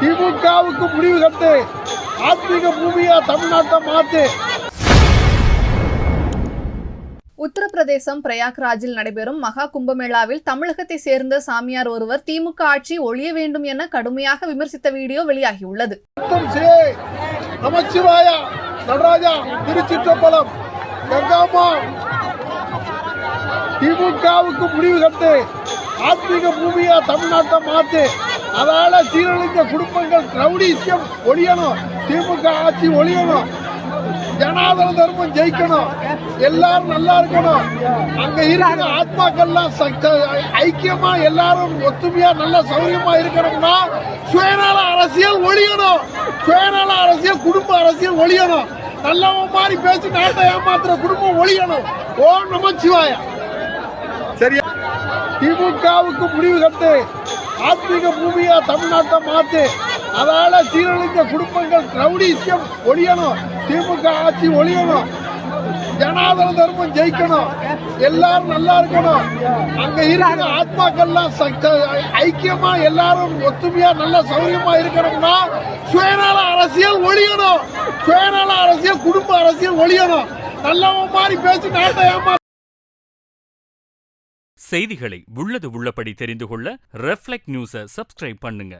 திமுகவுக்கு முடிவு கட்டு, ஆத்மீக பூமியா தமிழ்நாட்டை மாத்து. உத்தரப்பிரதேசம் பிரயாக்ராஜில் நடைபெறும் மகா கும்பமேளாவில் தமிழகத்தை சேர்ந்த சாமியார் ஒருவர் திமுக ஆட்சி ஒழிய வேண்டும் என கடுமையாக விமர்சித்த வீடியோ வெளியாகியுள்ளது. நமச்சிவாயா, நடராஜா, திருச்சிற்றம்பலம், கங்காமா, திமுகவுக்கு முடிவு கட்டு, ஆத்மீக பூமியா தமிழ்நாட்டை மாத்து. அதால சீரழிந்த குடும்பங்கள் ரவுடிசம் ஒழியணும், திமுக ஆட்சி ஒழியணும், ஜனாதன தர்மம் ஜெயிக்கணும், எல்லாரும் நல்லா இருக்கணும். அங்க இருக்கிற ஆத்மாக்கள்லாம் ஐக்கியமா எல்லாரும் ஒத்துமையா நல்ல சௌரியமா இருக்கணும்னா சுயநல அரசியல் ஒழியணும், சுயநல அரசியல் குடும்ப அரசியல் ஒழியணும். நல்லவன் மாதிரி பேசி நாட்டை ஏமாத்துற குடும்பம் ஒழியணும். ஓம் நமச்சிவாயா. சரியா? திமுகவுக்கு முடிவு கட்டு, ஆத்மீக பூமியா தமிழ்நாட்டை மாத்து. அதால சீரழிந்த குடும்பங்கள் ரவுடிசம் ஒழியணும், திமுக ஆட்சி ஒழியணும், ஜனாதன தர்மம் ஜெயிக்கணும், எல்லாரும் நல்லா இருக்கணும். அங்க இருக்கிற ஆத்மாக்கள்லாம் ஐக்கியமா எல்லாரும் ஒத்துமையா நல்ல சௌரியமா இருக்கணும்னா சுயநல அரசியல் ஒழியணும், சுயநல அரசியல் குடும்ப அரசியல் ஒழியணும். நல்லவன் மாதிரி பேசி நாட்டை ஏமா. செய்திகளை உள்ளது உள்ளபடி தெரிந்து கொள்ள ரெஃப்ளெக்ட் நியூஸை சப்ஸ்கிரைப் பண்ணுங்க.